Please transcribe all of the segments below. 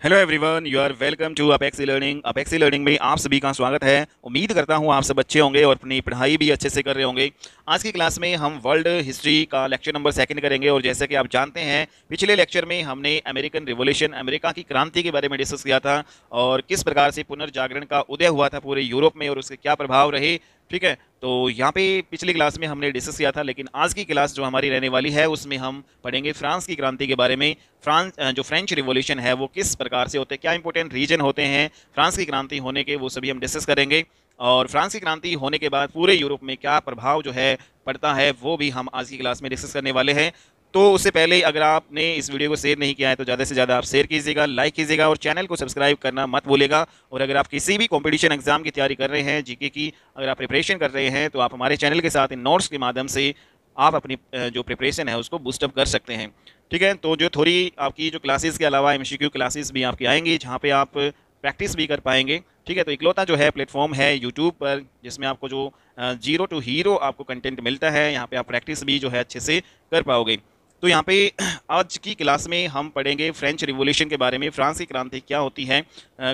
Hello everyone, you are welcome to Apex Learning. Apex Learning में आप सभी का स्वागत है। उम्मीद करता हूँ आप सब अच्छे होंगे और अपनी पढ़ाई भी अच्छे से कर रहे होंगे। आज की क्लास में हम वर्ल्ड हिस्ट्री का लेक्चर नंबर 2 करेंगे और जैसे कि आप जानते हैं पिछले लेक्चर में हमने अमेरिकन रिवॉल्यूशन, अमेरिका की क्रांति के बारे में डिस्कस किया था और किस प्रकार से पुनर्जागरण का उदय हुआ था पूरे यूरोप में और उसके क्या प्रभाव रहे। ठीक है, तो यहाँ पे पिछली क्लास में हमने डिस्कस किया था, लेकिन आज की क्लास जो हमारी रहने वाली है उसमें हम पढ़ेंगे फ्रांस की क्रांति के बारे में। फ्रांस जो फ्रेंच रिवॉल्यूशन है वो किस प्रकार से होते हैं, क्या इंपॉर्टेंट रीजन होते हैं फ्रांस की क्रांति होने के, वो सभी हम डिस्कस करेंगे। और फ्रांस की क्रांति होने के बाद पूरे यूरोप में क्या प्रभाव जो है पड़ता है वो भी हम आज की क्लास में डिस्कस करने वाले हैं। तो उससे पहले अगर आपने इस वीडियो को शेयर नहीं किया है तो ज़्यादा से ज़्यादा आप शेयर कीजिएगा, लाइक कीजिएगा और चैनल को सब्सक्राइब करना मत भूलिएगा। और अगर आप किसी भी कंपटीशन एग्जाम की तैयारी कर रहे हैं, जीके की अगर आप प्रिपरेशन कर रहे हैं, तो आप हमारे चैनल के साथ इन नोट्स के माध्यम से आप अपनी जो प्रिपरेशन है उसको बूस्टअप कर सकते हैं। ठीक है, तो जो थोड़ी आपकी जो क्लासेस के अलावा एमसीक्यू क्लासेस भी आपकी आएंगी जहाँ पे आप प्रैक्टिस भी कर पाएंगे। ठीक है, तो इकलौता जो है प्लेटफॉर्म है यूट्यूब पर जिसमें आपको जो जीरो टू हीरो आपको कंटेंट मिलता है, यहाँ पे आप प्रैक्टिस भी जो है अच्छे से कर पाओगे। तो यहाँ पे आज की क्लास में हम पढ़ेंगे फ्रेंच रिवॉल्यूशन के बारे में, फ्रांस की क्रांति क्या होती है,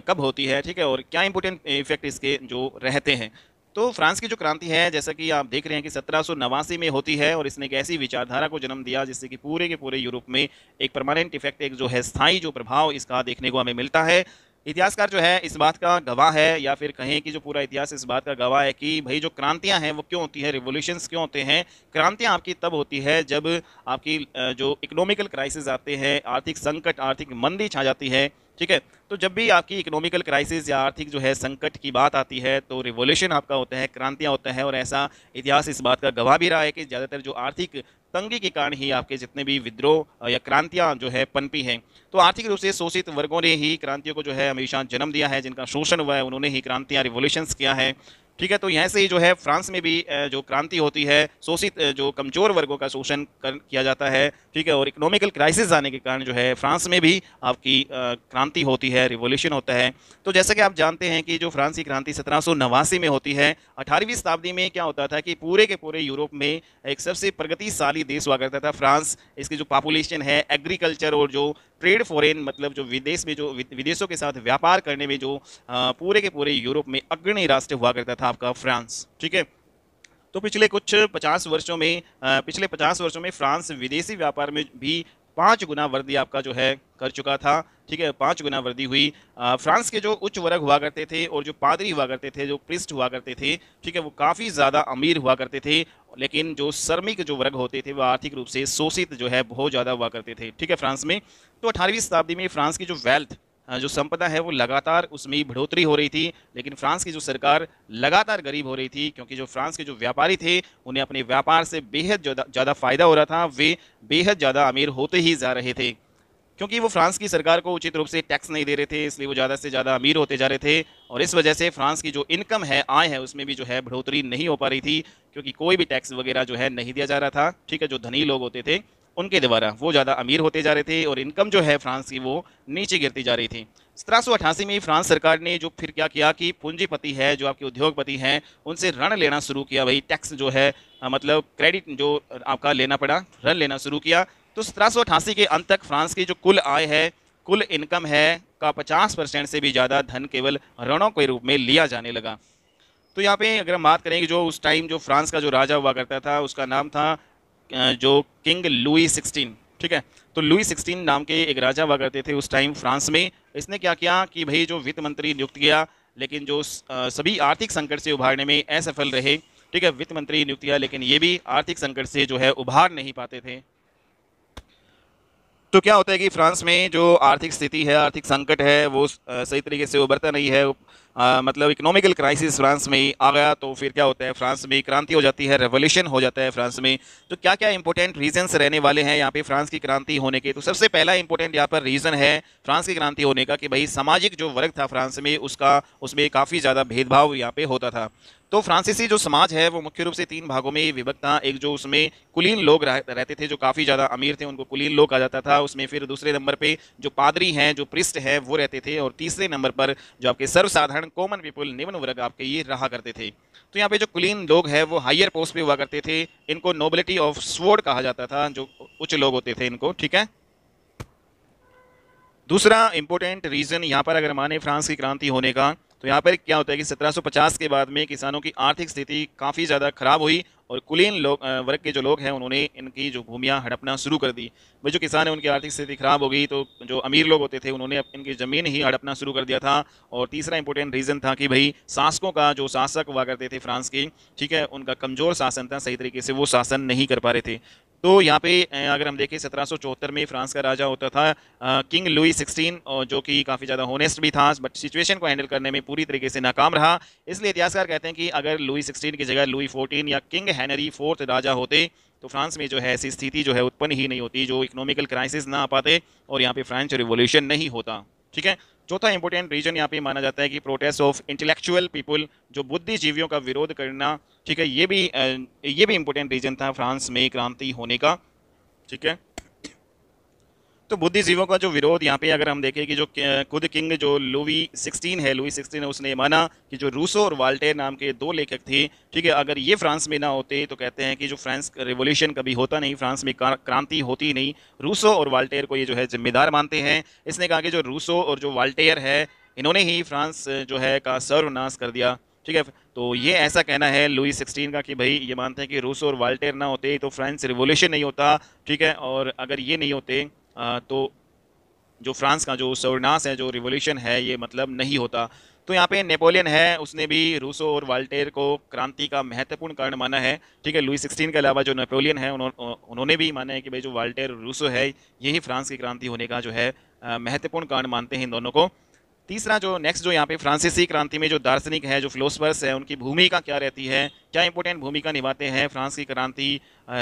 कब होती है, ठीक है, और क्या इंपॉर्टेंट इफेक्ट इसके जो रहते हैं। तो फ्रांस की जो क्रांति है जैसा कि आप देख रहे हैं कि 1789 में होती है और इसने एक ऐसी विचारधारा को जन्म दिया जिससे कि पूरे के पूरे यूरोप में एक परमानेंट इफेक्ट, एक जो है स्थायी जो प्रभाव इसका देखने को हमें मिलता है। इतिहासकार जो है इस बात का गवाह है, या फिर कहें कि जो पूरा इतिहास इस बात का गवाह है कि भाई जो क्रांतियां हैं वो क्यों होती है, रिवोल्यूशंस क्यों होते हैं। क्रांतियां आपकी तब होती है जब आपकी जो इकोनॉमिकल क्राइसिस आते हैं, आर्थिक संकट, आर्थिक मंदी छा जाती है। ठीक है, तो जब भी आपकी इकोनॉमिकल क्राइसिस या आर्थिक जो है संकट की बात आती है तो रिवॉल्यूशन आपका होता है, क्रांतियां होता है। और ऐसा इतिहास इस बात का गवाह भी रहा है कि ज़्यादातर जो आर्थिक तंगी के कारण ही आपके जितने भी विद्रोह या क्रांतियां जो है पनपी हैं। तो आर्थिक रूप से शोषित वर्गों ने ही क्रांतियों को जो है हमेशा जन्म दिया है, जिनका शोषण हुआ है उन्होंने ही क्रांतियां, रिवॉल्यूशंस किया है। ठीक है, तो यहाँ से ही जो है फ्रांस में भी जो क्रांति होती है, शोषित जो कमजोर वर्गों का शोषण किया जाता है। ठीक है, और इकोनॉमिकल क्राइसिस आने के कारण जो है फ्रांस में भी आपकी क्रांति होती है, रिवॉल्यूशन होता है। तो जैसा कि आप जानते हैं कि जो फ्रांस की क्रांति 1789 में होती है, 18वीं शताब्दी में क्या होता था कि पूरे के पूरे यूरोप में एक सबसे प्रगतिशाली देश हुआ करता था फ्रांस। इसकी जो पॉपुलेशन है, एग्रीकल्चर और जो ट्रेड फॉरेन, मतलब जो विदेश में जो विदेशों के साथ व्यापार करने में जो पूरे के पूरे यूरोप में अग्रणी राष्ट्र हुआ करता था आपका फ्रांस। ठीक है, तो पिछले कुछ 50 वर्षों में पिछले 50 वर्षों में फ्रांस विदेशी व्यापार में भी 5 गुना वृद्धि आपका जो है कर चुका था। ठीक है, 5 गुना वृद्धि हुई। फ्रांस के जो उच्च वर्ग हुआ करते थे और जो पादरी हुआ करते थे, जो प्रिस्ट हुआ करते थे, ठीक है, वो काफ़ी ज़्यादा अमीर हुआ करते थे। लेकिन जो श्रमिक जो वर्ग होते थे वो आर्थिक रूप से शोषित जो है बहुत ज़्यादा हुआ करते थे। ठीक है, फ्रांस में तो 18वीं शताब्दी में फ्रांस की जो वेल्थ, जो संपदा है वो लगातार उसमें बढ़ोतरी हो रही थी। लेकिन फ्रांस की जो सरकार लगातार गरीब हो रही थी, क्योंकि जो फ्रांस के जो व्यापारी थे उन्हें अपने व्यापार से बेहद ज़्यादा फायदा हो रहा था, वे बेहद ज़्यादा अमीर होते ही जा रहे थे। क्योंकि वो फ्रांस की सरकार को उचित रूप से टैक्स नहीं दे रहे थे, इसलिए वो ज़्यादा से ज़्यादा अमीर होते जा रहे थे। और इस वजह से फ्रांस की जो इनकम है, आय है, उसमें भी जो है बढ़ोतरी नहीं हो पा रही थी, क्योंकि कोई भी टैक्स वगैरह जो है नहीं दिया जा रहा था। ठीक है, जो धनी लोग होते थे उनके द्वारा वो ज़्यादा अमीर होते जा रहे थे और इनकम जो है फ्रांस की वो नीचे गिरती जा रही थी। 1788 में फ्रांस सरकार ने जो फिर क्या किया कि पूंजीपति है, जो आपके उद्योगपति हैं, उनसे ऋण लेना शुरू किया। भाई टैक्स जो है मतलब क्रेडिट जो आपका लेना पड़ा, ऋण लेना शुरू किया। तो 1788 के अंत तक फ्रांस की जो कुल आय है, कुल इनकम है का 50% से भी ज़्यादा धन केवल ऋणों के रूप में लिया जाने लगा। तो यहाँ पे अगर हम बात करें कि जो उस टाइम जो फ्रांस का जो राजा हुआ करता था उसका नाम था जो किंग लुई 16। ठीक है, तो लुई 16 नाम के एक राजा हुआ करते थे उस टाइम फ्रांस में। इसने क्या किया कि भाई जो वित्त मंत्री नियुक्त किया, लेकिन जो सभी आर्थिक संकट से उभारने में असफल रहे। ठीक है, वित्त मंत्री नियुक्त किया लेकिन ये भी आर्थिक संकट से जो है उभार नहीं पाते थे। तो क्या होता है कि फ्रांस में जो आर्थिक स्थिति है, आर्थिक संकट है, वो सही तरीके से उभरता नहीं है। मतलब इकोनॉमिकल क्राइसिस फ्रांस में आ गया, तो फिर क्या होता है, फ्रांस में क्रांति हो जाती है, रेवोल्यूशन हो जाता है फ्रांस में। तो क्या क्या इंपॉर्टेंट रीजंस रहने वाले हैं यहाँ पे फ्रांस की क्रांति होने के। तो सबसे पहला इंपॉर्टेंट यहाँ पर रीजन है फ्रांस की क्रांति होने का कि भाई सामाजिक जो वर्ग था फ्रांस में उसका, उसमें काफ़ी ज़्यादा भेदभाव यहाँ पे होता था। तो फ्रांसीसी जो समाज है वो मुख्य रूप से 3 भागों में विभक्त था। एक जो उसमें कुलीन लोग रहते थे, जो काफ़ी ज़्यादा अमीर थे, उनको कुलीन लोग कहा जाता था। उसमें फिर दूसरे नंबर पे जो पादरी हैं, जो प्रिस्ट हैं, वो रहते थे। और तीसरे नंबर पर जो आपके सर्वसाधारण कॉमन पीपल, निम्न वर्ग आपके ये रहा करते थे। तो यहाँ पे जो कुलीन लोग हैं वो हायर पोस्ट पे हुआ करते थे। इनको नोबिलिटी ऑफ स्वॉर्ड कहा जाता था, जो उच्च लोग होते थे इनको। ठीक है, दूसरा इंपॉर्टेंट रीजन यहाँ पर अगर माने फ्रांस की क्रांति होने का, तो यहाँ पर क्या होता है कि 1750 के बाद में किसानों की आर्थिक स्थिति काफ़ी ज़्यादा खराब हुई और कुलीन लोग वर्ग के जो लोग हैं उन्होंने इनकी जो भूमियाँ हड़पना शुरू कर दी। भाई जो किसान है उनकी आर्थिक स्थिति खराब हो गई, तो जो अमीर लोग होते थे उन्होंने इनकी ज़मीन ही हड़पना शुरू कर दिया था। और तीसरा इंपॉर्टेंट रीज़न था कि भाई शासकों का जो शासक हुआ करते थे फ्रांस के, ठीक है, उनका कमज़ोर शासन था, सही तरीके से वो शासन नहीं कर पा रहे थे। तो यहाँ पे अगर हम देखें 1774 में फ्रांस का राजा होता था किंग लुई 16, और जो कि काफ़ी ज़्यादा होनेस्ट भी था, बट सिचुएशन को हैंडल करने में पूरी तरीके से नाकाम रहा। इसलिए इतिहासकार कहते हैं कि अगर लुई 16 की जगह लुई 14 या किंग हेनरी 4 राजा होते तो फ्रांस में जो है ऐसी स्थिति जो है उत्पन्न ही नहीं होती, जो इकोनॉमिकल क्राइसिस ना आ पाते और यहाँ पे फ्रेंच रिवॉल्यूशन नहीं होता। ठीक है। चौथा इंपॉर्टेंट रीजन यहाँ पे माना जाता है कि प्रोटेस्ट ऑफ इंटेलेक्चुअल पीपल, जो बुद्धिजीवियों का विरोध करना, ठीक है, ये भी इंपॉर्टेंट रीजन था फ्रांस में क्रांति होने का। ठीक है। तो बुद्धिजीवियों का जो विरोध यहाँ पे अगर हम देखें कि जो खुद किंग जो लुई 16 है, उसने माना कि जो रूसो और वाल्टेर नाम के दो लेखक थे, ठीक है, अगर ये फ्रांस में ना होते तो कहते हैं कि जो फ्रांस रिवॉल्यूशन कभी होता नहीं, फ्रांस में क्रांति होती नहीं। रूसो और वाल्टेर को ये जो है जिम्मेदार मानते हैं। इसने कहा कि जो रूसो और जो वाल्टेर है, इन्होंने ही फ्रांस जो है का सर्वनाश कर दिया। ठीक है। तो ये ऐसा कहना है लुई 16 का कि भाई ये मानते हैं कि रूसो और वाल्टेर ना होते तो फ्रांस रिवॉल्यूशन नहीं होता। ठीक है। और अगर ये नहीं होते तो जो फ्रांस का जो सर्वनाश है, जो रिवॉल्यूशन है, ये मतलब नहीं होता। तो यहाँ पे नेपोलियन है, उसने भी रूसो और वाल्टेर को क्रांति का महत्वपूर्ण कारण माना है। ठीक है। लुई 16 के अलावा जो नेपोलियन है उन्होंने भी माना है कि भाई जो वाल्टेर और रूसो है, यही फ्रांस की क्रांति होने का जो है महत्वपूर्ण कारण मानते हैं इन दोनों को। तीसरा जो नेक्स्ट जो यहाँ पे फ्रांसीसी क्रांति में जो दार्शनिक है, जो फिलोसफर्स है, उनकी भूमिका क्या रहती है, क्या इंपॉर्टेंट भूमिका निभाते हैं फ्रांस की क्रांति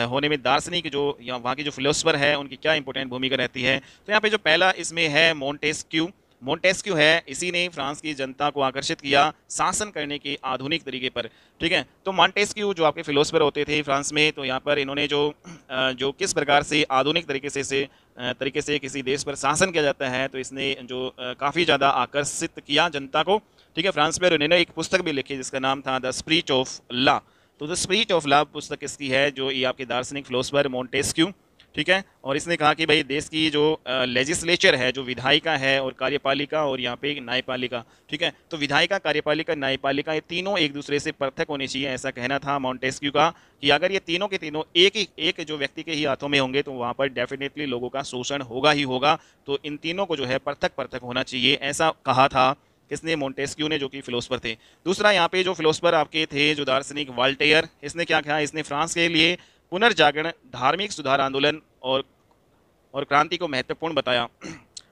होने में दार्शनिक जो या वहाँ की जो फिलोसफर है उनकी क्या इंपॉर्टेंट भूमिका रहती है। तो यहाँ पे जो पहला इसमें है मोंटेस्क्यू। मोंटेस्क्यू है, इसी ने फ्रांस की जनता को आकर्षित किया शासन करने के आधुनिक तरीके पर। ठीक है। तो मोंटेस्क्यू जो आपके फिलोसफर होते थे फ्रांस में, तो यहाँ पर इन्होंने जो किस प्रकार से आधुनिक तरीके से किसी देश पर शासन किया जाता है, तो इसने जो काफ़ी ज़्यादा आकर्षित किया जनता को। ठीक है। फ्रांस में उन्होंने एक पुस्तक भी लिखी जिसका नाम था द स्पिरिट ऑफ लॉ। तो द स्पिरिट ऑफ लॉ पुस्तक किसकी है, जो ये आपके दार्शनिक फिलोसफर मोंटेस्क्यू। ठीक है। और इसने कहा कि भाई देश की जो लेजिस्लेचर है, जो विधायिका है और कार्यपालिका और यहाँ पे न्यायपालिका, ठीक है, तो विधायिका, कार्यपालिका, न्यायपालिका, ये तीनों एक दूसरे से पृथक होनी चाहिए, ऐसा कहना था मोंटेस्क्यू का कि अगर ये तीनों के तीनों एक जो व्यक्ति के ही हाथों में होंगे तो वहाँ पर डेफिनेटली लोगों का शोषण होगा ही होगा। तो इन तीनों को जो है पृथक पृथक होना चाहिए, ऐसा कहा था किसने, मोंटेस्क्यू ने, जो कि फिलोसफर थे। दूसरा यहाँ पे जो फिलोसफर आपके थे, जो दार्शनिक वाल्टेयर, इसने क्या कहा, इसने फ्रांस के लिए पुनर्जागरण, धार्मिक सुधार आंदोलन और क्रांति को महत्वपूर्ण बताया।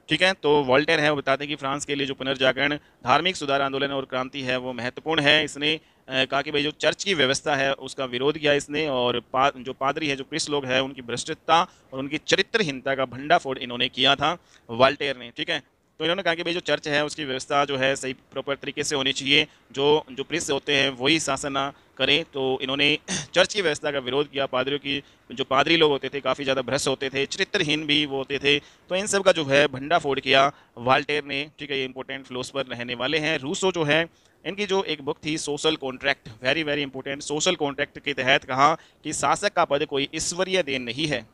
ठीक है। तो वॉल्टेयर है, वो बताते हैं कि फ्रांस के लिए जो पुनर्जागरण, धार्मिक सुधार आंदोलन और क्रांति है वो महत्वपूर्ण है। इसने कहा कि भाई जो चर्च की व्यवस्था है उसका विरोध किया इसने, और जो पादरी है, जो प्रिस्ट लोग हैं, उनकी भ्रष्टता और उनकी चरित्रहीनता का भंडाफोड़ इन्होंने किया था वॉल्टेयर ने। ठीक है। तो इन्होंने कहा कि भाई जो चर्च है उसकी व्यवस्था जो है सही प्रॉपर तरीके से होनी चाहिए, जो प्रिस्ट होते हैं वही शासन ना करें। तो इन्होंने चर्च की व्यवस्था का विरोध किया। पादरियों की जो पादरी लोग होते थे काफ़ी ज़्यादा भ्रष्ट होते थे, चरित्रहीन भी वो होते थे, तो इन सब का जो है भंडाफोड़ किया वाल्टेयर ने। ठीक है। ये इंपॉर्टेंट फिलोसफर रहने वाले हैं। रूसो जो है, इनकी जो एक बुक थी social contract, very very important. Social contract के तहत कहा कि शासक का पद कोई ईश्वरीय देन नहीं है।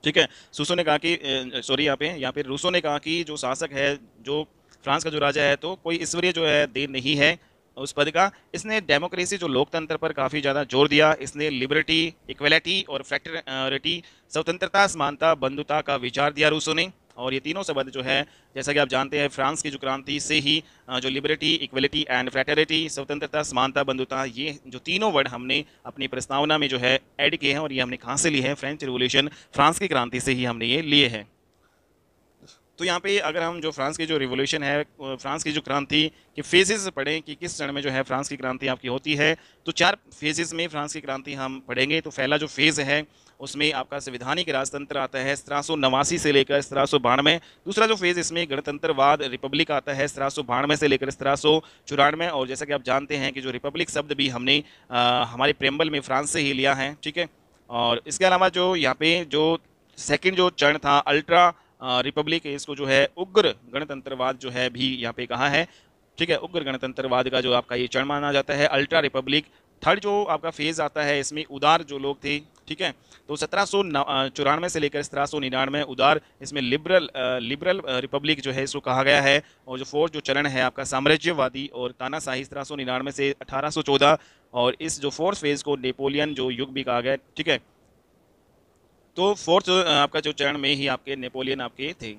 ठीक है। सूसो ने कहा कि सॉरी यहाँ पे रूसो ने कहा कि जो शासक है, जो फ्रांस का जो राजा है, तो कोई ईश्वरीय जो है देन नहीं है उस पद का। इसने डेमोक्रेसी, जो लोकतंत्र पर काफ़ी ज़्यादा जोर दिया। इसने लिबर्टी, इक्वलिटी और फ्रैटर्निटी, स्वतंत्रता, समानता, बंधुता का विचार दिया रूसो ने। और ये तीनों शब्द जो है, जैसा कि आप जानते हैं, फ्रांस की जो क्रांति से ही जो लिबर्टी, इक्वलिटी एंड फ्रैटर्निटी, स्वतंत्रता, समानता, बंधुता, ये जो तीनों वर्ड हमने अपनी प्रस्तावना में जो है ऐड किए हैं, और ये हमने कहाँ से लिए हैं, फ्रेंच रिवॉल्यूशन, फ्रांस की क्रांति से ही हमने ये लिए हैं। तो यहाँ पे अगर हम जो फ्रांस की जो रिवॉल्यूशन है, फ्रांस की जो क्रांति के फेजेस पढ़ें कि किस चरण में जो है फ्रांस की क्रांति आपकी होती है, तो 4 फेजेस में फ्रांस की क्रांति हम पढ़ेंगे। तो पहला जो फेज़ है उसमें आपका संवैधानिक राजतंत्र आता है 1789 से लेकर 1792। दूसरा जो फेज़ इसमें गणतंत्रवाद, रिपब्लिक आता है 1792 से लेकर 1794। और जैसा कि आप जानते हैं कि जो रिपब्लिक शब्द भी हमने हमारे प्रेम्बल में फ्रांस से ही लिया है। ठीक है। और इसके अलावा जो यहाँ पे जो सेकेंड जो चरण था अल्ट्रा रिपब्लिक, इसको जो है उग्र गणतंत्रवाद जो है भी यहाँ पे कहा है। ठीक है। उग्र गणतंत्रवाद का जो आपका ये चरण माना जाता है अल्ट्रा रिपब्लिक। थर्ड जो आपका फेज आता है, इसमें उदार जो लोग थे, ठीक है। तो 1794 से लेकर 1799 उदार, इसमें लिबरल लिबरल रिपब्लिक जो है इसको कहा गया है। और जो फोर्थ जो चरण है आपका साम्राज्यवादी और तानाशाही 1799 से 1814, और इस जो फोर्थ फेज को नेपोलियन जो युग भी कहा गया, ठीक है। तो फोर्थ आपका जो चरण में ही आपके नेपोलियन आपके थे।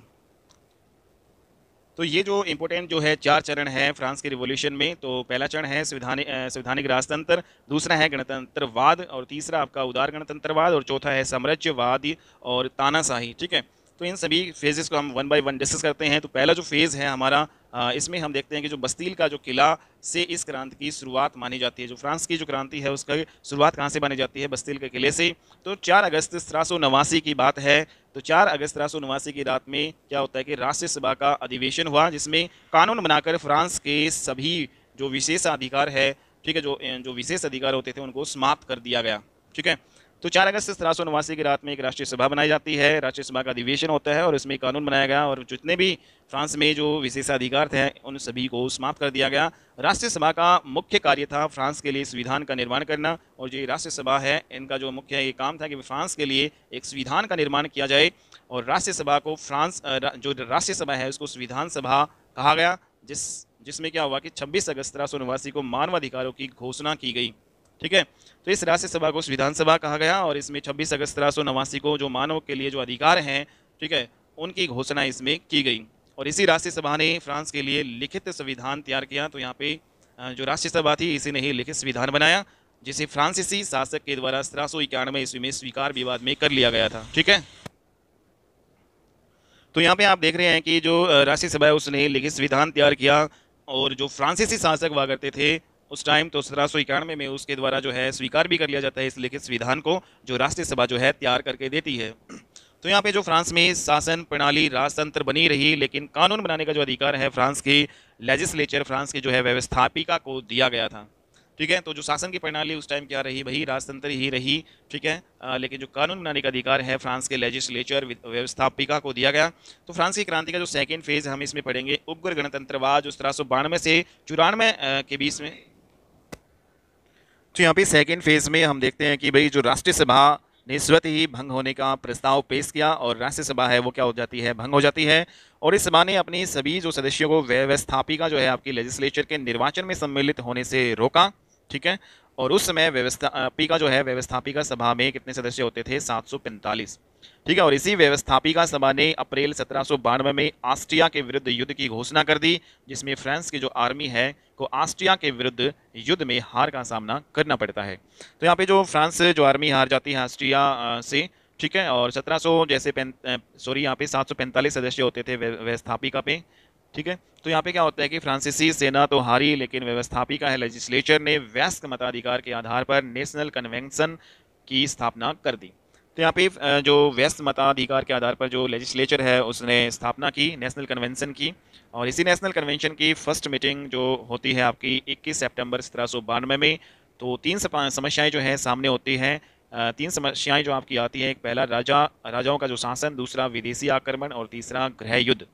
तो ये जो इम्पोर्टेंट जो है 4 चरण है फ्रांस के रिवॉल्यूशन में। तो पहला चरण है संवैधानिक राजतंत्र, दूसरा है गणतंत्रवाद, और तीसरा आपका उदार गणतंत्रवाद, और चौथा है साम्राज्यवादी और तानाशाही, ठीक है। तो इन सभी फेजेस को हम वन बाय वन डिस्कस करते हैं। तो पहला जो फेज़ है हमारा, इसमें हम देखते हैं कि जो बस्तील का जो किला से इस क्रांति की शुरुआत मानी जाती है। जो फ्रांस की जो क्रांति है उसका शुरुआत कहाँ से मानी जाती है? बस्तील के किले से। तो 4 अगस्त 1789 की बात है। तो 4 अगस्त 1789 की रात में क्या होता है कि राष्ट्रीय सभा का अधिवेशन हुआ, जिसमें कानून बनाकर फ्रांस के सभी जो विशेषाधिकार है, ठीक है, जो जो विशेष अधिकार होते थे उनको समाप्त कर दिया गया, ठीक है। तो 4 अगस्त 1789 की रात में एक राष्ट्रीय सभा बनाई जाती है, राष्ट्रीय सभा का अधिवेशन होता है और इसमें कानून बनाया गया, और जितने भी फ्रांस में जो विशेषाधिकार थे उन सभी को समाप्त कर दिया गया। राष्ट्रीय सभा का मुख्य कार्य था फ्रांस के लिए संविधान का निर्माण करना, और जो राष्ट्रीय सभा है इनका जो मुख्य ये काम था कि फ्रांस के लिए एक संविधान का निर्माण किया जाए। और राष्ट्रीय सभा को जो राष्ट्रीय सभा है उसको संविधान सभा कहा गया, जिसमें क्या हुआ कि 26 अगस्त 1789 को मानवाधिकारों की घोषणा की गई, ठीक है। तो इस राष्ट्रीय सभा को संविधान सभा कहा गया, और इसमें 26 अगस्त 1789 को जो मानव के लिए जो अधिकार हैं, ठीक है, उनकी घोषणा इसमें की गई। और इसी राष्ट्रीय सभा ने फ्रांस के लिए लिखित संविधान तैयार किया। तो यहाँ पे जो राष्ट्रीय सभा थी इसी ने ही लिखित संविधान बनाया, जिसे फ्रांसीसी शासक के द्वारा 1791 ईस्वी में स्वीकार विवाद में कर लिया गया था, ठीक है। तो यहाँ पे आप देख रहे हैं कि जो राष्ट्रीय सभा है उसने लिखित संविधान तैयार किया, और जो फ्रांसीसी शासक हुआ करते थे उस टाइम, तो 1791 में उसके द्वारा जो है स्वीकार भी कर लिया जाता है इस लिखित संविधान को, जो राष्ट्रीय सभा जो है तैयार करके देती है। तो यहाँ पे जो फ्रांस में शासन प्रणाली राजतंत्र बनी रही, लेकिन कानून बनाने का जो अधिकार है फ्रांस की लेजिस्लेचर, फ्रांस की जो है व्यवस्थापिका को दिया गया था, ठीक है। तो जो शासन की प्रणाली उस टाइम क्या रही, वही राजतंत्र ही रही, ठीक है। लेकिन जो कानून बनाने का अधिकार है फ्रांस के लेजिस्लेचर व्यवस्थापिका को दिया गया। तो फ्रांस की क्रांति का जो सेकेंड फेज हम इसमें पढ़ेंगे उग्र गणतंत्रवाद, जो 1792 से 94 के बीच में। तो यहाँ पे सेकेंड फेज में हम देखते हैं कि भाई जो राष्ट्रीय सभा ने स्वतः ही भंग होने का प्रस्ताव पेश किया, और राष्ट्रीय सभा है वो क्या हो जाती है? भंग हो जाती है। और इस सभा ने अपनी सभी जो सदस्यों को व्यवस्थापिका जो है आपकी लेजिस्लेचर के निर्वाचन में सम्मिलित होने से रोका, ठीक है। और उस समय व्यवस्थापिका जो है व्यवस्थापिका सभा में कितने सदस्य होते थे? 745, ठीक है। और इसी व्यवस्थापिका सभा ने अप्रैल 1792 में ऑस्ट्रिया के विरुद्ध युद्ध की घोषणा कर दी, जिसमें फ्रांस की जो आर्मी है को ऑस्ट्रिया के विरुद्ध युद्ध में हार का सामना करना पड़ता है। तो यहाँ पे जो फ्रांस जो आर्मी हार जाती है ऑस्ट्रिया से, ठीक है। और 1700 जैसे यहाँ पे 745 सदस्य होते थे व्यवस्थापिका पे, ठीक है। तो यहाँ पे क्या होता है कि फ्रांसीसी सेना तो हारी, लेकिन व्यवस्थापिका है लेजिस्लेचर ने वयस्क मताधिकार के आधार पर नेशनल कन्वेंशन की स्थापना कर दी। तो यहाँ पे जो व्यस्त मताधिकार के आधार पर जो लेजिस्लेचर है उसने स्थापना की नेशनल कन्वेंशन की, और इसी नेशनल कन्वेंशन की फर्स्ट मीटिंग जो होती है आपकी 21 सितंबर 1792 में। तो 3 समस्याएं जो है सामने होती हैं। 3 समस्याएं जो आपकी आती हैं, एक पहला राजाओं का जो शासन, दूसरा विदेशी आक्रमण, और तीसरा गृह युद्ध।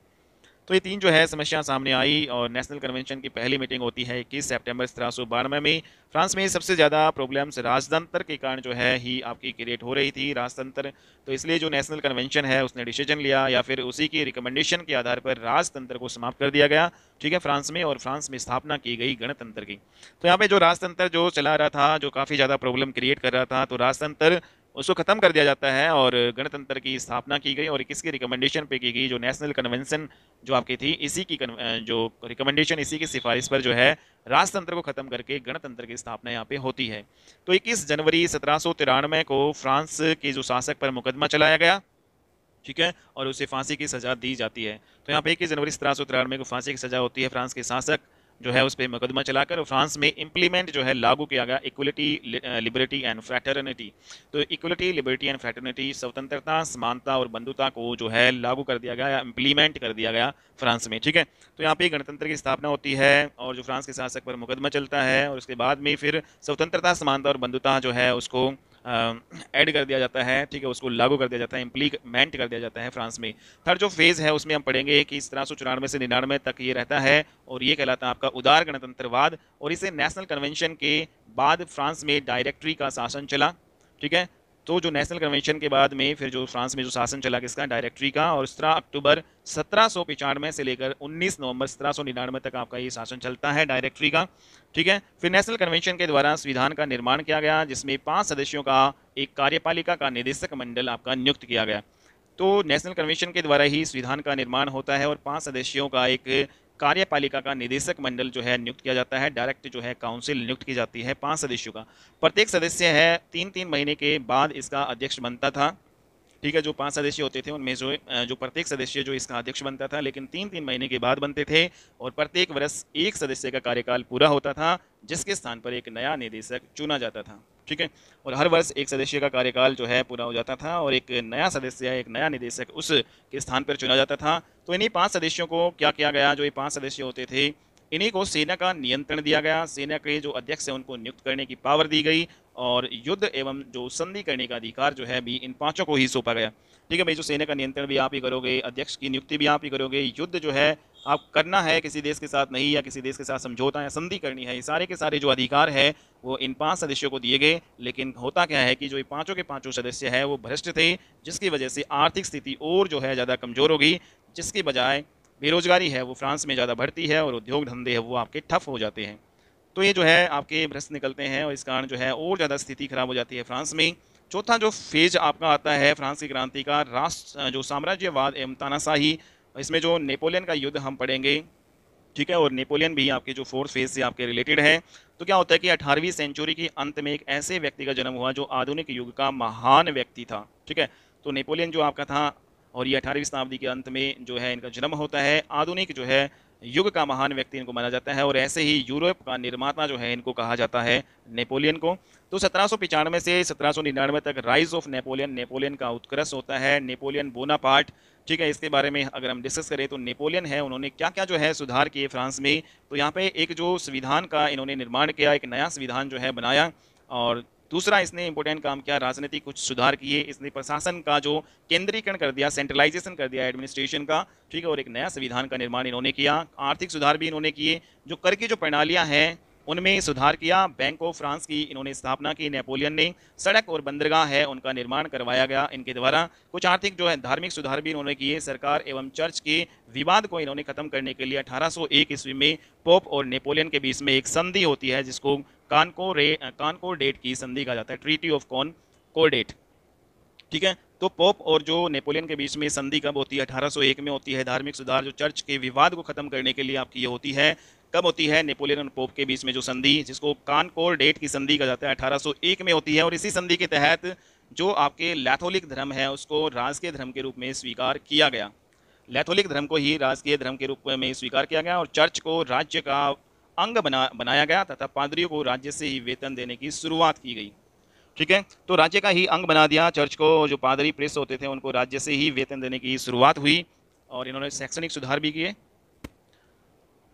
तो ये 3 जो है समस्या सामने आई, और नेशनल कन्वेंशन की पहली मीटिंग होती है 21 सितंबर 1792 में। फ्रांस में सबसे ज़्यादा प्रॉब्लम्स राजतंत्र के कारण जो है ही आपकी क्रिएट हो रही थी, राजतंत्र। तो इसलिए जो नेशनल कन्वेंशन है उसने डिसीजन लिया, या फिर उसी की रिकमेंडेशन के आधार पर राजतंत्र को समाप्त कर दिया गया, ठीक है, फ्रांस में। और फ्रांस में स्थापना की गई गणतंत्र की। तो यहाँ पे जो राजतंत्र जो चला रहा था, जो काफ़ी ज़्यादा प्रॉब्लम क्रिएट कर रहा था, तो राजतंत्र उसको ख़त्म कर दिया जाता है और गणतंत्र की स्थापना की गई। और किसकी रिकमेंडेशन पे की गई? जो नेशनल कन्वेंशन जो आपकी थी, इसी की जो रिकमेंडेशन, इसी की सिफारिश पर जो है राजतंत्र को ख़त्म करके गणतंत्र की स्थापना यहाँ पे होती है। तो 21 जनवरी 1793 को फ्रांस के जो शासक पर मुकदमा चलाया गया, ठीक है, और उसे फांसी की सज़ा दी जाती है। तो यहाँ पे 21 जनवरी 1793 को फांसी की सज़ा होती है। फ्रांस के शासक जो है उस पर मुकदमा चलाकर, और फ्रांस में इम्प्लीमेंट जो है लागू किया गया इक्वलिटी, लिबर्टी एंड फ्रैटर्निटी। तो इक्वलिटी, लिबर्टी एंड फ्रैटर्निटी, स्वतंत्रता, समानता और बंधुता को जो है लागू कर दिया गया या इम्प्लीमेंट कर दिया गया फ्रांस में, ठीक है। तो यहाँ पे गणतंत्र की स्थापना होती है, और जो फ्रांस के शासक पर मुकदमा चलता है, और उसके बाद में फिर स्वतंत्रता, समानता और बंधुता जो है उसको ऐड कर दिया जाता है, ठीक है, उसको लागू कर दिया जाता है, इम्प्लीमेंट कर दिया जाता है फ्रांस में। थर्ड जो फेज़ है उसमें हम पढ़ेंगे कि 1794 से 99 तक ये रहता है, और ये कहलाता है आपका उदार गणतंत्रवाद। और इसे नेशनल कन्वेंशन के बाद फ्रांस में डायरेक्टरी का शासन चला, ठीक है। तो जो नेशनल कन्वेंशन के बाद में फिर जो फ्रांस में जो शासन चला किसका, डायरेक्टरी का, और 17 अक्टूबर 1795 से लेकर 19 नवंबर 1799 तक आपका ये शासन चलता है डायरेक्टरी का। ठीक है, फिर नेशनल कन्वेंशन के द्वारा संविधान का निर्माण किया गया, जिसमें 5 सदस्यों का एक कार्यपालिका का निदेशक मंडल आपका नियुक्त किया गया। तो नेशनल कन्वेंशन के द्वारा ही संविधान का निर्माण होता है और 5 सदस्यों का एक कार्यपालिका का निदेशक मंडल जो है नियुक्त किया जाता है। डायरेक्ट जो है काउंसिल नियुक्त की जाती है 5 सदस्यों का। प्रत्येक सदस्य है 3-3 महीने के बाद इसका अध्यक्ष बनता था। ठीक है, जो 5 सदस्य होते थे उनमें जो प्रत्येक सदस्य जो इसका अध्यक्ष बनता था, लेकिन 3-3 महीने के बाद बनते थे, और प्रत्येक वर्ष एक सदस्य का कार्यकाल पूरा होता था, जिसके स्थान पर एक नया निदेशक चुना जाता था। ठीक है, और हर वर्ष एक सदस्य का कार्यकाल जो है पूरा हो जाता था और एक नया सदस्य, एक नया निदेशक उस के स्थान पर चुना जाता था। तो इन्हीं 5 सदस्यों को क्या किया गया, जो ये 5 सदस्य होते थे, इन्हीं को सेना का नियंत्रण दिया गया। सेना के जो अध्यक्ष है उनको नियुक्त करने की पावर दी गई, और युद्ध एवं जो संधि करने का अधिकार जो है भी इन 5 को ही सौंपा गया। ठीक है भाई, जो सेना का नियंत्रण भी आप ही करोगे, अध्यक्ष की नियुक्ति भी आप ही करोगे, युद्ध जो है आप करना है किसी देश के साथ नहीं, या किसी देश के साथ समझौता या संधि करनी है, ये सारे के सारे जो अधिकार है वो इन 5 सदस्यों को दिए गए। लेकिन होता क्या है कि जो ये 5 के 5 सदस्य है वो भ्रष्ट थे, जिसकी वजह से आर्थिक स्थिति और जो है ज़्यादा कमज़ोर होगी, जिसके बजाय बेरोजगारी है वो फ्रांस में ज़्यादा बढ़ती है और उद्योग धंधे है वो आपके ठप हो जाते हैं। तो ये जो है आपके भ्रष्ट निकलते हैं और इस कारण जो है और ज़्यादा स्थिति खराब हो जाती है फ्रांस में। चौथा जो फेज आपका आता है फ्रांस की क्रांति का, राष्ट्र जो साम्राज्यवाद एवं तानाशाही, इसमें जो नेपोलियन का युद्ध हम पढ़ेंगे। ठीक है, और नेपोलियन भी आपके जो 4th फेज से आपके रिलेटेड है। तो क्या होता है कि 18वीं सेंचुरी के अंत में एक ऐसे व्यक्ति का जन्म हुआ जो आधुनिक युग का महान व्यक्ति था। ठीक है, तो नेपोलियन जो आपका था, और ये 18वीं शताब्दी के अंत में जो है इनका जन्म होता है। आधुनिक जो है युग का महान व्यक्ति इनको माना जाता है, और ऐसे ही यूरोप का निर्माता जो है इनको कहा जाता है नेपोलियन को। तो 1795 से 1799 तक राइज ऑफ नेपोलियन, नेपोलियन का उत्कर्ष होता है। नेपोलियन बोनापार्ट, ठीक है, इसके बारे में अगर हम डिस्कस करें तो नेपोलियन है, उन्होंने क्या क्या जो है सुधार किए फ्रांस में। तो यहाँ पे एक जो संविधान का इन्होंने निर्माण किया, एक नया संविधान जो है बनाया, और दूसरा इसने इंपॉर्टेंट काम किया, राजनीतिक कुछ सुधार किए। इसने प्रशासन का जो केंद्रीकरण कर दिया, सेंट्रलाइजेशन कर दिया एडमिनिस्ट्रेशन का। ठीक है, और एक नया संविधान का निर्माण इन्होंने किया। आर्थिक सुधार भी इन्होंने किए, जो कर की जो प्रणालियां हैं उनमें सुधार किया। बैंक ऑफ फ्रांस की इन्होंने स्थापना की नेपोलियन ने। सड़क और बंदरगाह है उनका निर्माण करवाया गया इनके द्वारा। कुछ आर्थिक जो है धार्मिक सुधार भी इन्होंने किए। सरकार एवं चर्च के विवाद को इन्होंने खत्म करने के लिए 1801 ईस्वी में पोप और नेपोलियन के बीच में एक संधि होती है, जिसको कॉनकोर्डेट की संधि कहा जाता है, ट्रीटी ऑफ कॉनकोर्डेट। ठीक है, तो पोप और जो नेपोलियन के बीच में संधि कब होती है, 1801 में होती है। धार्मिक सुधार, जो चर्च के विवाद को खत्म करने के लिए आपकी ये होती है, कब होती है, नेपोलियन और पोप के बीच में जो संधि, जिसको कॉनकोर्डेट की संधि कहा जाता है, 1801 में होती है। और इसी संधि के तहत जो आपके कैथोलिक धर्म है उसको राजकीय धर्म के रूप में स्वीकार किया गया। कैथोलिक धर्म को ही राजकीय धर्म के रूप में स्वीकार किया गया, और चर्च को राज्य का अंग बनाया गया, तथा पादरियों को राज्य से ही वेतन देने की शुरुआत की गई। ठीक है, तो राज्य का ही अंग बना दिया चर्च को। जो पादरी प्रेस होते थे उनको राज्य से ही वेतन देने की शुरुआत हुई, और इन्होंने शैक्षणिक सुधार भी किए।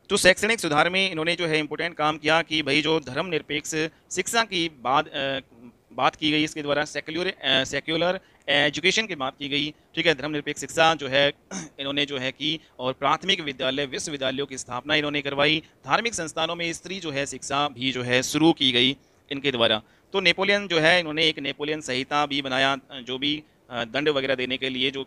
तो शैक्षणिक सुधार में इन्होंने जो है इंपॉर्टेंट काम किया कि भाई जो धर्मनिरपेक्ष शिक्षा की बात की गई, इसके द्वारा सेक्युलर एजुकेशन की बात की गई। ठीक है, धर्मनिरपेक्ष शिक्षा जो है इन्होंने जो है की, और प्राथमिक विद्यालय विश्वविद्यालयों की स्थापना इन्होंने करवाई। धार्मिक संस्थानों में स्त्री जो है शिक्षा भी जो है शुरू की गई इनके द्वारा। तो नेपोलियन जो है इन्होंने एक नेपोलियन संहिता भी बनाया, जो भी दंड वगैरह देने के लिए जो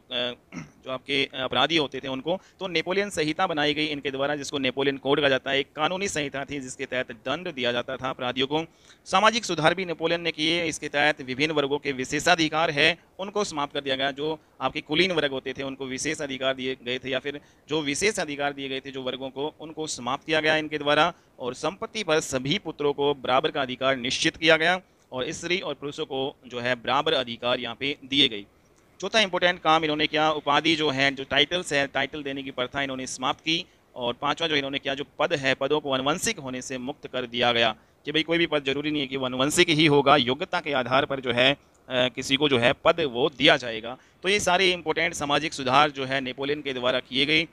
आपके अपराधी होते थे उनको, तो नेपोलियन संहिता बनाई गई इनके द्वारा, जिसको नेपोलियन कोड कहा जाता है। एक कानूनी संहिता थी जिसके तहत दंड दिया जाता था अपराधियों को। सामाजिक सुधार भी नेपोलियन ने किए। इसके तहत विभिन्न वर्गों के विशेषाधिकार है उनको समाप्त कर दिया गया। जो आपके कुलीन वर्ग होते थे उनको विशेष अधिकार दिए गए थे, या फिर जो विशेष अधिकार दिए गए थे जो वर्गों को, उनको समाप्त किया गया इनके द्वारा। और संपत्ति पर सभी पुत्रों को बराबर का अधिकार निश्चित किया गया, और स्त्री और पुरुषों को जो है बराबर अधिकार यहाँ पे दिए गए। चौथा इंपॉर्टेंट काम इन्होंने किया, उपाधि जो है, जो टाइटल्स है, टाइटल देने की प्रथा इन्होंने समाप्त की। और पांचवा जो इन्होंने किया, जो पद है, पदों को अनुवंशिक होने से मुक्त कर दिया गया, कि भाई कोई भी पद जरूरी नहीं है कि वो अनुवंशिक ही होगा, योग्यता के आधार पर जो है किसी को जो है पद वो दिया जाएगा। तो ये सारे इंपॉर्टेंट सामाजिक सुधार जो है नेपोलियन के द्वारा किए गए।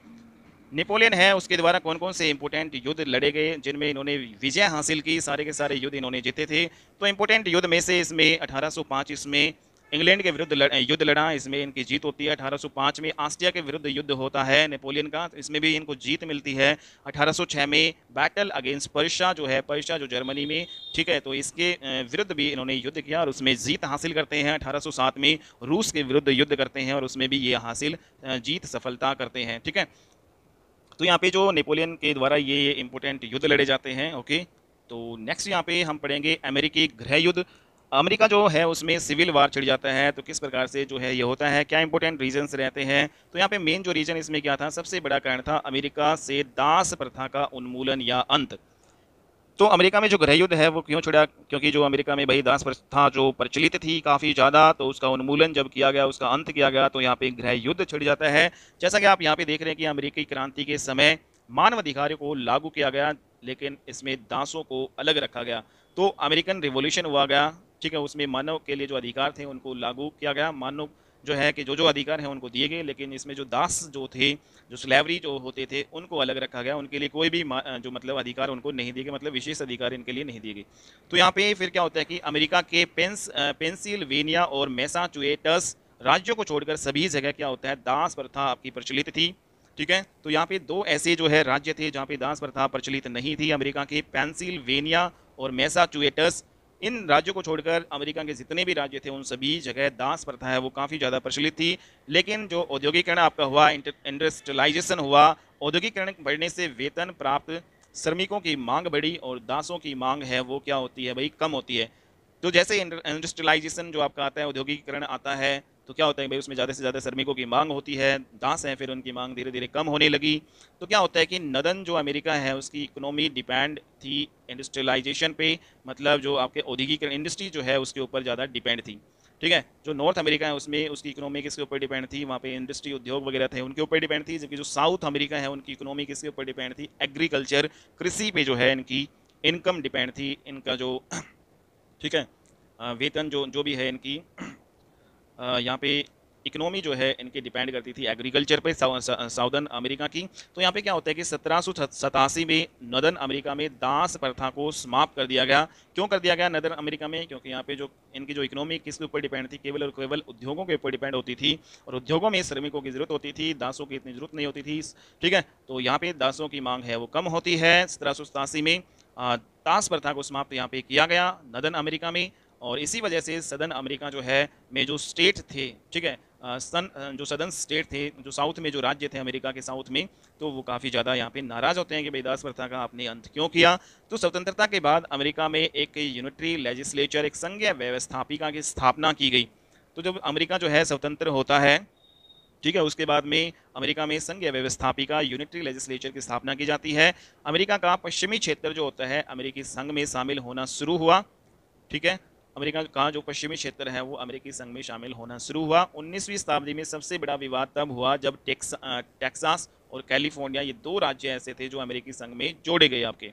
नेपोलियन है उसके द्वारा कौन कौन से इंपॉर्टेंट युद्ध लड़े गए जिनमें इन्होंने विजय हासिल की, सारे के सारे युद्ध इन्होंने जीते थे। तो इंपॉर्टेंट युद्ध में से इसमें 1805 इसमें इंग्लैंड के विरुद्ध युद्ध लड़ा, इसमें इनकी जीत होती है। 1805 में ऑस्ट्रिया के विरुद्ध युद्ध होता है नेपोलियन का, तो इसमें भी इनको जीत मिलती है। 1806 में बैटल अगेंस्ट पर्शिया जो है, पर्शिया जो जर्मनी में, ठीक है, तो इसके विरुद्ध भी इन्होंने युद्ध किया और उसमें जीत हासिल करते हैं। 1807 में रूस के विरुद्ध युद्ध करते हैं और उसमें भी ये हासिल जीत सफलता करते हैं, ठीक है। तो यहाँ पे जो नेपोलियन के द्वारा ये इंपॉर्टेंट युद्ध लड़े जाते हैं, ओके। तो नेक्स्ट यहाँ पे हम पढ़ेंगे अमेरिकी गृह युद्ध। अमेरिका जो है उसमें सिविल वार छिड़ जाता है, तो किस प्रकार से जो है ये होता है, क्या इंपॉर्टेंट रीजंस रहते हैं। तो यहाँ पे मेन जो रीजन इसमें क्या था, सबसे बड़ा कारण था अमेरिका से दास प्रथा का उन्मूलन या अंत। तो अमेरिका में जो गृह युद्ध है वो क्यों छिड़ा, क्योंकि जो अमेरिका में भाई दास प्रथा जो प्रचलित थी काफ़ी ज़्यादा, तो उसका उन्मूलन जब किया गया, उसका अंत किया गया, तो यहाँ पे गृह युद्ध छिड़ जाता है। जैसा कि आप यहाँ पे देख रहे हैं कि अमेरिकी क्रांति के समय मानव अधिकारों को लागू किया गया, लेकिन इसमें दासों को अलग रखा गया। तो अमेरिकन रिवॉल्यूशन हुआ गया, ठीक है, उसमें मानव के लिए जो अधिकार थे उनको लागू किया गया, मानव जो है कि जो जो अधिकार हैं उनको दिए गए, लेकिन इसमें जो दास जो थे, जो स्लेवरी जो होते थे, उनको अलग रखा गया। उनके लिए कोई भी जो मतलब अधिकार उनको नहीं दिए गए, मतलब विशेष अधिकार इनके लिए नहीं दिए गए। तो यहाँ पे फिर क्या होता है कि अमेरिका के पेंसिल्वेनिया और मैसाचुसेट्स राज्यों को छोड़कर सभी जगह क्या होता है, दास प्रथा आपकी प्रचलित थी, ठीक है। तो यहाँ पे दो ऐसे जो है राज्य थे जहाँ पे दास प्रथा प्रचलित नहीं थी, अमेरिका के पेंसिल्वेनिया और मैसाचुसेट्स। इन राज्यों को छोड़कर अमेरिका के जितने भी राज्य थे उन सभी जगह दास प्रथा है वो काफ़ी ज़्यादा प्रचलित थी। लेकिन जो औद्योगिकरण आपका हुआ, इंडस्ट्रियलाइजेशन हुआ, औद्योगिकरण बढ़ने से वेतन प्राप्त श्रमिकों की मांग बढ़ी और दासों की मांग है वो क्या होती है भाई, कम होती है। तो जैसे इंडस्ट्रियलाइजेशन जो आपका आता है, औद्योगिकरण आता है, तो क्या होता है भाई, उसमें ज़्यादा से ज़्यादा श्रमिकों की मांग होती है, दास हैं, फिर उनकी मांग धीरे धीरे कम होने लगी। तो क्या होता है कि नदन जो अमेरिका है उसकी इकोनॉमी डिपेंड थी इंडस्ट्रियलाइजेशन पे, मतलब जो आपके औद्योगिकरण इंडस्ट्री जो है उसके ऊपर ज़्यादा डिपेंड थी, ठीक है। जो नॉर्थ अमेरिका है उसमें उसकी इकोनॉमी किसके ऊपर डिपेंड थी, वहाँ पे इंडस्ट्री उद्योग वगैरह थे उनके ऊपर डिपेंड थी। जबकि जो साउथ अमेरिका है उनकी इकोनॉमी किसके ऊपर डिपेंड थी, एग्रीकल्चर, कृषि पे जो है इनकी इनकम डिपेंड थी, इनका जो ठीक है वेतन जो जो भी है इनकी यहाँ पे इकोनॉमी जो है इनकी डिपेंड करती थी एग्रीकल्चर पे, साउदर्न अमेरिका की। तो यहाँ पे क्या होता है कि 1787 में नदर्न अमेरिका में दास प्रथा को समाप्त कर दिया गया। क्यों कर दिया गया नदर्न अमेरिका में, क्योंकि यहाँ पे जो इनकी जो इकोनॉमी किसके ऊपर डिपेंड थी, केवल और केवल उद्योगों के ऊपर डिपेंड होती थी, और उद्योगों में श्रमिकों की जरूरत होती थी, दासों की इतनी जरूरत नहीं होती थी, ठीक है। तो यहाँ पे दासों की मांग है वो कम होती है। 1787 में दास प्रथा को समाप्त यहाँ पे किया गया नदर्न अमेरिका में, और इसी वजह से सदर्न अमेरिका जो है में जो स्टेट थे, ठीक है, जो सदर्न स्टेट थे, जो साउथ में जो राज्य थे अमेरिका के साउथ में, तो वो काफ़ी ज़्यादा यहाँ पे नाराज़ होते हैं कि भाई दास प्रथा का आपने अंत क्यों किया। तो स्वतंत्रता के बाद अमेरिका में एक यूनिटरी लेजिस्लेचर, एक संघीय व्यवस्थापिका की स्थापना की गई। तो जब अमेरिका जो है स्वतंत्र होता है, ठीक है, उसके बाद में अमेरिका में संघीय व्यवस्थापिका यूनिटरी लेजिस्लेचर की स्थापना की जाती है। अमेरिका का पश्चिमी क्षेत्र जो होता है अमेरिकी संघ में शामिल होना शुरू हुआ, ठीक है। अमेरिका का जो पश्चिमी क्षेत्र है वो अमेरिकी संघ में शामिल होना शुरू हुआ। 19वीं शताब्दी में सबसे बड़ा विवाद तब हुआ जब टेक्सास और कैलिफोर्निया, ये दो राज्य ऐसे थे जो अमेरिकी संघ में जोड़े गए आपके।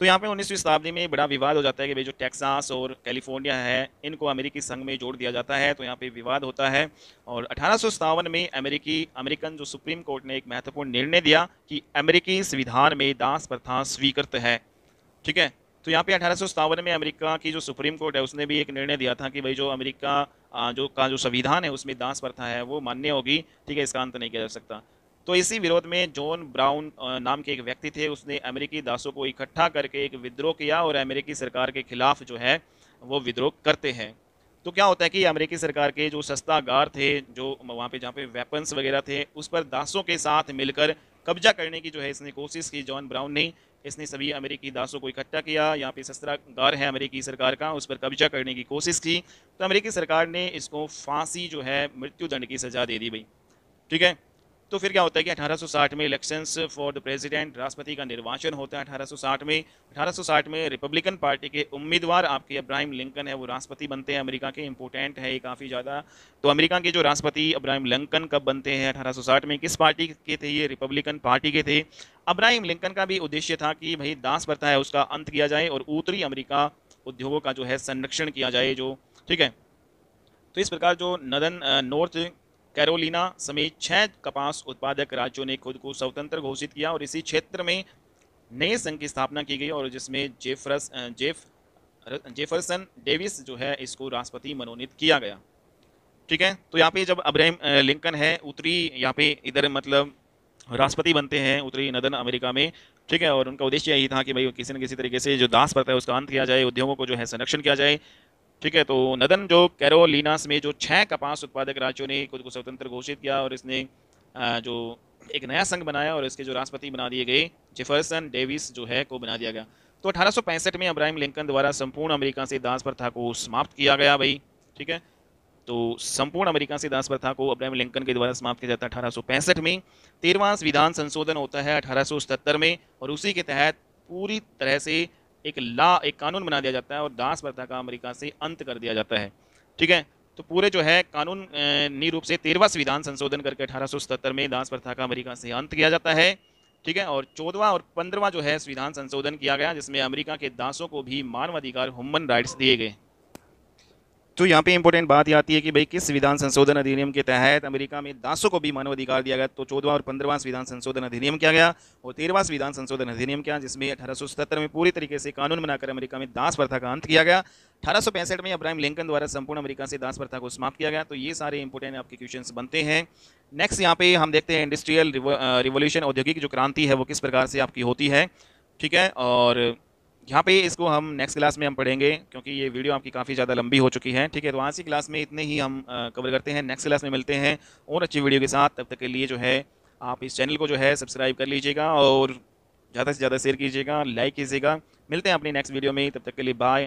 तो यहाँ पे 19वीं शताब्दी में बड़ा विवाद हो जाता है कि भाई जो टेक्सास और कैलिफोर्निया है इनको अमेरिकी संघ में जोड़ दिया जाता है, तो यहाँ पे विवाद होता है। और 1857 में अमेरिकन जो सुप्रीम कोर्ट ने एक महत्वपूर्ण निर्णय दिया कि अमेरिकी संविधान में दास प्रथा स्वीकृत है, ठीक है। तो यहाँ पे 1857 में अमेरिका की जो सुप्रीम कोर्ट है उसने भी एक निर्णय दिया था कि भाई जो अमेरिका जो संविधान है उसमें दास प्रथा है वो मान्य होगी, ठीक है, इसका अंत नहीं किया जा सकता। तो इसी विरोध में जॉन ब्राउन नाम के एक व्यक्ति थे, उसने अमेरिकी दासों को इकट्ठा करके एक विद्रोह किया और अमेरिकी सरकार के खिलाफ जो है वो विद्रोह करते हैं। तो क्या होता है कि अमेरिकी सरकार के जो शस्त्रागार थे, जो वहाँ पे जहाँ पे वेपन्स वगैरह थे, उस पर दासों के साथ मिलकर कब्जा करने की जो है इसने कोशिश की, जॉन ब्राउन ने। इसने सभी अमेरिकी दासों को इकट्ठा किया, यहाँ पे शस्त्रागार है अमेरिकी सरकार का, उस पर कब्जा करने की कोशिश की। तो अमेरिकी सरकार ने इसको फांसी जो है मृत्युदंड की सजा दे दी भाई, ठीक है। तो फिर क्या होता है कि 1860 में इलेक्शंस फॉर द प्रेसिडेंट, राष्ट्रपति का निर्वाचन होता है 1860 में। 1860 में रिपब्लिकन पार्टी के उम्मीदवार आपके अब्राहम लिंकन है वो राष्ट्रपति बनते हैं अमेरिका के, इंपॉर्टेंट है ये काफ़ी ज़्यादा। तो अमेरिका के जो राष्ट्रपति अब्राहम लिंकन कब बनते हैं 1860 में, किस पार्टी के थे ये, रिपब्लिकन पार्टी के थे। अब्राहम लिंकन का भी उद्देश्य था कि भाई दास प्रथा है उसका अंत किया जाए और उत्तरी अमेरिका उद्योगों का जो है संरक्षण किया जाए जो, ठीक है। तो इस प्रकार जो नॉर्थ कैरोलिना समेत 6 कपास उत्पादक राज्यों ने खुद को स्वतंत्र घोषित किया और इसी क्षेत्र में नए संघ की स्थापना की गई और जिसमें जेफरसन डेविस जो है इसको राष्ट्रपति मनोनीत किया गया। ठीक है। तो यहाँ पे जब अब्राहम लिंकन है उत्तरी यहाँ पे इधर मतलब राष्ट्रपति बनते हैं उत्तरी नदन अमेरिका में, ठीक है। और उनका उद्देश्य यही था कि भाई किसी न किसी तरीके से जो दास प्रथा है उसका अंत किया जाए, उद्योगों को जो है संरक्षण किया जाए, ठीक है। तो नदन जो कैरोलिनास में जो 6 कपास उत्पादक राज्यों ने खुद को स्वतंत्र घोषित किया और इसने जो एक नया संघ बनाया और इसके जो राष्ट्रपति बना दिए गए जेफरसन डेविस जो है को बना दिया गया। तो 1865 में अब्राहम लिंकन द्वारा संपूर्ण अमेरिका से दास प्रथा को समाप्त किया गया भाई, ठीक है। तो संपूर्ण अमेरिका से दास प्रथा को अब्राहम लिंकन के द्वारा समाप्त किया जाता है 1865 में। 13वां संविधान संशोधन होता है 1877 में और उसी के तहत पूरी तरह से एक कानून बना दिया जाता है और दास प्रथा का अमेरिका से अंत कर दिया जाता है, ठीक है। तो पूरे जो है कानून रूप से 13वां संविधान संशोधन करके 1877 में दास प्रथा का अमेरिका से अंत किया जाता है, ठीक है। और 14वां और 15वां जो है संविधान संशोधन किया गया जिसमें अमेरिका के दासों को भी मानवाधिकार ह्यूमन राइट्स दिए गए। तो यहाँ पे इंपॉर्टेंट बात ये आती है कि भाई किस संविधान संशोधन अधिनियम के तहत अमेरिका में दासों को भी मानवाधिकार दिया गया। तो 14वां और 15वां संविधान संशोधन अधिनियम किया गया और 13वां संविधान संशोधन अधिनियम किया जिसमें 1877 में पूरी तरीके से कानून बनाकर अमेरिका में दास प्रथा का अंत किया गया। 1865 में अब्राहम लिंकन द्वारा संपूर्ण अमेरिका से दास प्रथा को समाप्त किया गया। तो ये सारे इंपॉर्टेंट आपके क्वेश्चन बनते हैं। नेक्स्ट यहाँ पे हम देखते हैं इंडस्ट्रियल रिवोल्यूशन, औद्योगिक जो क्रांति है वो किस प्रकार से आपकी होती है, ठीक है। और यहाँ पे इसको हम नेक्स्ट क्लास में हम पढ़ेंगे क्योंकि ये वीडियो आपकी काफ़ी ज़्यादा लंबी हो चुकी है, ठीक है। तो आज की क्लास में इतने ही हम कवर करते हैं। नेक्स्ट क्लास में मिलते हैं और अच्छी वीडियो के साथ। तब तक के लिए जो है आप इस चैनल को जो है सब्सक्राइब कर लीजिएगा और ज़्यादा से ज़्यादा शेयर कीजिएगा, लाइक कीजिएगा। मिलते हैं अपनी नेक्स्ट वीडियो में, तब तक के लिए बाय।